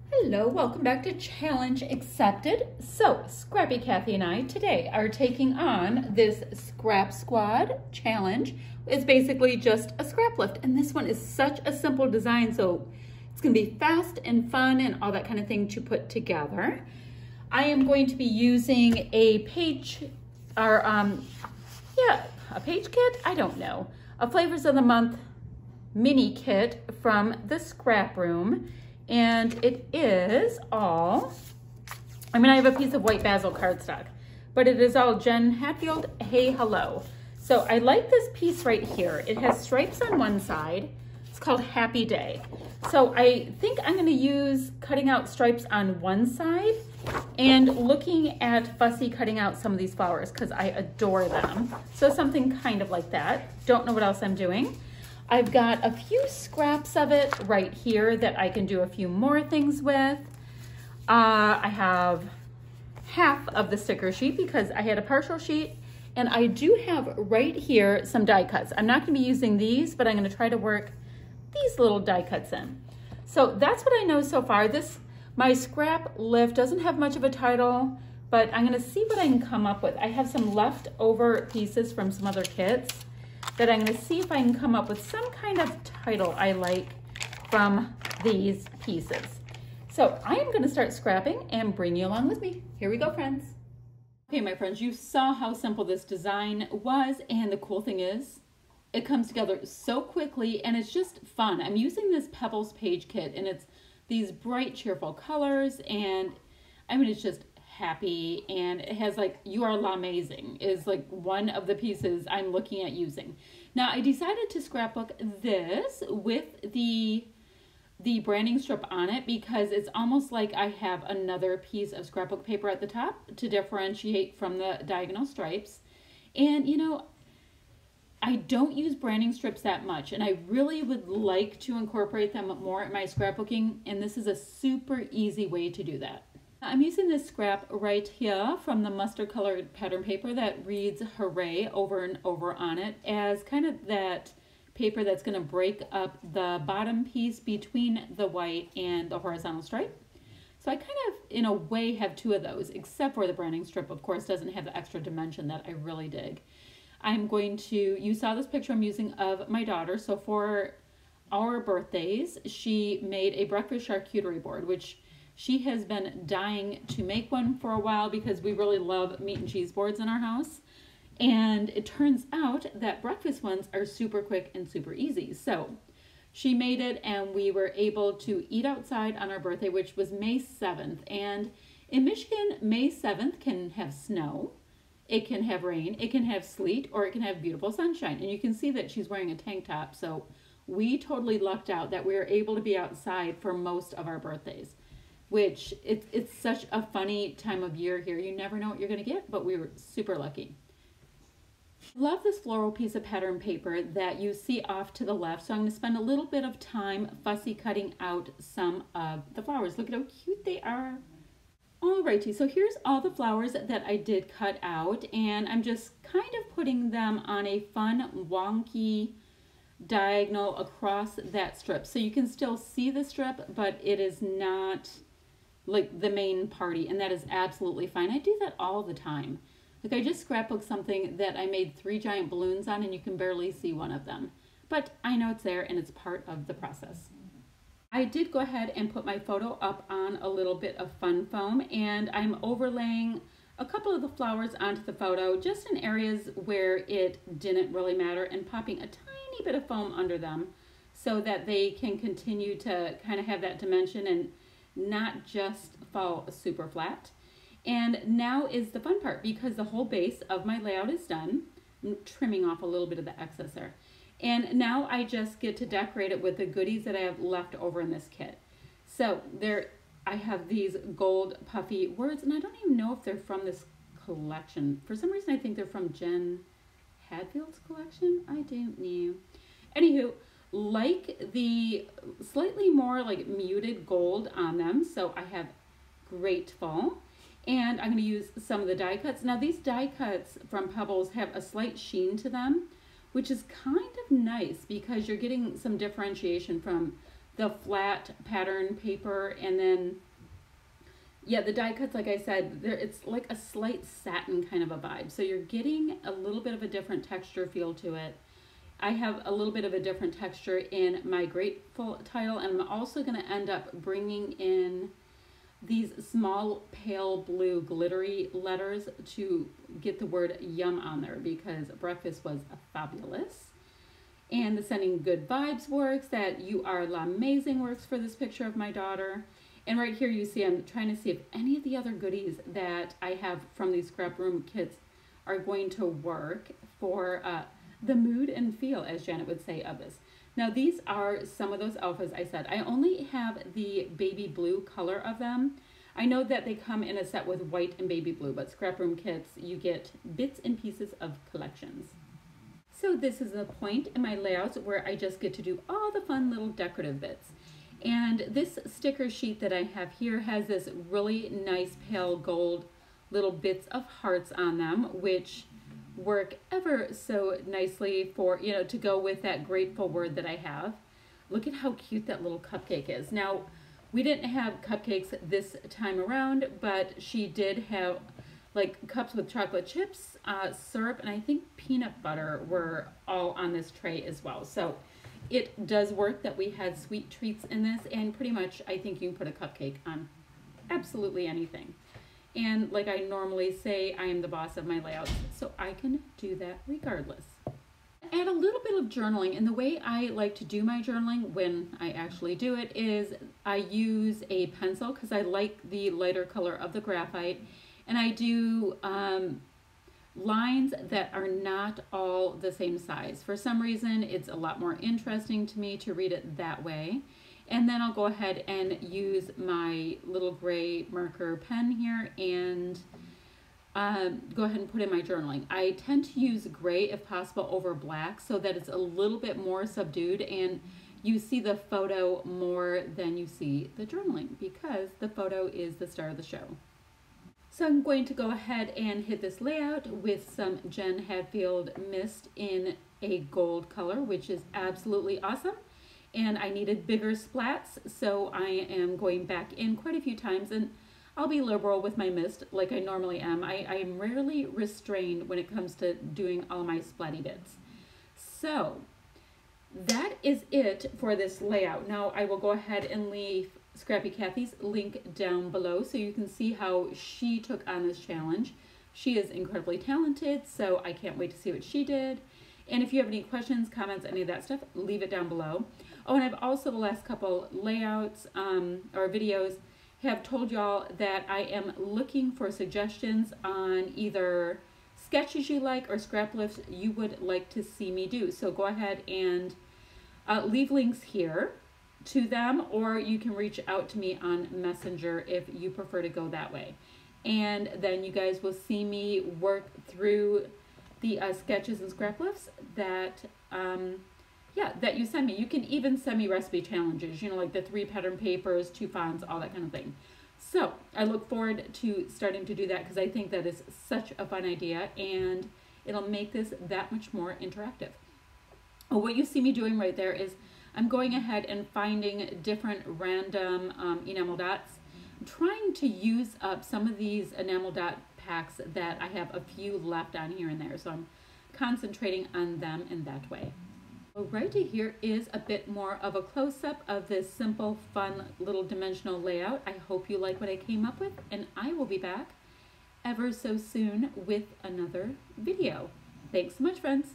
Hello, welcome back to Challenge Accepted. So, Scrappy Kathy and I today are taking on this Scrap Squad challenge. It's basically just a scrap lift, and this one is such a simple design, so it's going to be fast and fun and all that kind of thing to put together. I am going to be using a page, or a page kit? I don't know. A Flavors of the Month mini kit from the Scrap Room. And it is all, I have a piece of white basil cardstock, but it is all Jen Hatfield, Hey Hello. So I like this piece right here. It has stripes on one side. It's called Happy Day. So I think I'm gonna use cutting out stripes on one side and looking at Fussy cutting out some of these flowers because I adore them. So something kind of like that. Don't know what else I'm doing. I've got a few scraps of it right here that I can do a few more things with. I have half of the sticker sheet because I had a partial sheet, and I do have right here some die cuts. I'm not gonna be using these, but I'm gonna try to work these little die cuts in. So that's what I know so far. My scrap lift doesn't have much of a title, but I'm gonna see what I can come up with. I have some leftover pieces from some other kits that I'm gonna see if I can come up with some kind of title I like from these pieces. So I am gonna start scrapping and bring you along with me. Here we go, friends. Okay, my friends, you saw how simple this design was, and the cool thing is, it comes together so quickly and it's just fun. I'm using this Pebbles page kit, and it's these bright, cheerful colors, and it's just happy, and it has like You Are L'Amazing is like one of the pieces I'm looking at using. Now I decided to scrapbook this with the branding strip on it because it's almost like I have another piece of scrapbook paper at the top to differentiate from the diagonal stripes. And I don't use branding strips that much, and I really would like to incorporate them more in my scrapbooking, and this is a super easy way to do that. I'm using this scrap right here from the mustard colored pattern paper that reads Hooray over and over on it as kind of that paper that's going to break up the bottom piece between the white and the horizontal stripe. So I kind of, in a way, have two of those, except for the branding strip, of course, doesn't have the extra dimension that I really dig. I'm going to, you saw this picture I'm using of my daughter. So for our birthdays, she made a breakfast charcuterie board, which she has been dying to make one for a while because we really love meat and cheese boards in our house. And it turns out that breakfast ones are super quick and super easy. So she made it, and we were able to eat outside on our birthday, which was May 7th. And in Michigan, May 7th can have snow, it can have rain, it can have sleet, or it can have beautiful sunshine. And you can see that she's wearing a tank top. So we totally lucked out that we were able to be outside for most of our birthdays, which it's such a funny time of year here. You never know what you're going to get, but we were super lucky. Love this floral piece of pattern paper that you see off to the left. So I'm going to spend a little bit of time fussy cutting out some of the flowers. Look at how cute they are. Alrighty, so here's all the flowers that I did cut out, and I'm just kind of putting them on a fun, wonky diagonal across that strip. So you can still see the strip, but it is not like the main party, and that is absolutely fine. I do that all the time. Like I just scrapbooked something that I made 3 giant balloons on, and you can barely see one of them. But I know it's there, and it's part of the process. I did go ahead and put my photo up on a little bit of fun foam, and I'm overlaying a couple of the flowers onto the photo, just in areas where it didn't really matter, and popping a tiny bit of foam under them so that they can continue to kind of have that dimension and not just fall super flat. And now is the fun part, because the whole base of my layout is done. I'm trimming off a little bit of the excess there. And now I just get to decorate it with the goodies that I have left over in this kit. So there I have these gold puffy words, and I don't even know if they're from this collection. For some reason I think they're from Jen Hadfield's collection. I don't know. Anywho, like the slightly more like muted gold on them. So I have Grateful, and I'm going to use some of the die cuts. Now these die cuts from Pebbles have a slight sheen to them, which is kind of nice because you're getting some differentiation from the flat pattern paper, and then yeah, the die cuts, like I said, it's like a slight satin kind of a vibe. So you're getting a little bit of a different texture feel to it. I have a little bit of a different texture in my Grateful tile, and I'm also going to end up bringing in these small pale blue glittery letters to get the word yum on there, because breakfast was fabulous. And the sending good vibes works, that you are amazing works for this picture of my daughter. And right here you see I'm trying to see if any of the other goodies that I have from these scrap room kits are going to work for the mood and feel, as Janet would say, of this. Now these are some of those alphas I said. I only have the baby blue color of them. I know that they come in a set with white and baby blue, but scrap room kits, you get bits and pieces of collections. So this is the point in my layouts where I just get to do all the fun little decorative bits. And this sticker sheet that I have here has this really nice pale gold little bits of hearts on them, which work ever so nicely for, you know, to go with that grateful word that I have. Look at how cute that little cupcake is. Now, we didn't have cupcakes this time around, but she did have like cups with chocolate chips, syrup, and I think peanut butter were all on this tray as well. So it does work that we had sweet treats in this, and pretty much I think you can put a cupcake on absolutely anything. And like I normally say, I am the boss of my layouts, so I can do that regardless. Add a little bit of journaling, and the way I like to do my journaling when I actually do it is I use a pencil because I like the lighter color of the graphite, and I do lines that are not all the same size. For some reason, it's a lot more interesting to me to read it that way. And then I'll go ahead and use my little gray marker pen here and go ahead and put in my journaling. I tend to use gray if possible over black so that it's a little bit more subdued and you see the photo more than you see the journaling, because the photo is the star of the show. So I'm going to go ahead and hit this layout with some Jen Hadfield mist in a gold color, which is absolutely awesome. And I needed bigger splats, so I am going back in quite a few times, and I'll be liberal with my mist like I normally am. I am rarely restrained when it comes to doing all my splatty bits. So that is it for this layout. Now I will go ahead and leave Scrappy Kathy's link down below so you can see how she took on this challenge. She is incredibly talented, so I can't wait to see what she did. And if you have any questions, comments, any of that stuff, leave it down below. Oh, and I've also, the last couple layouts or videos, have told y'all that I am looking for suggestions on either sketches you like or scrap lifts you would like to see me do. So go ahead and leave links here to them, or you can reach out to me on Messenger if you prefer to go that way. And then you guys will see me work through the sketches and scrap lifts that that you send me. You can even send me recipe challenges, you know, like the 3 pattern papers, 2 fonts, all that kind of thing. So I look forward to starting to do that because I think that is such a fun idea and it'll make this that much more interactive. Oh, what you see me doing right there is I'm going ahead and finding different random enamel dots. I'm trying to use up some of these enamel dot packs that I have a few left on here and there, so I'm concentrating on them in that way. So right here is a bit more of a close-up of this simple, fun little dimensional layout. I hope you like what I came up with, and I will be back ever so soon with another video. Thanks so much, friends.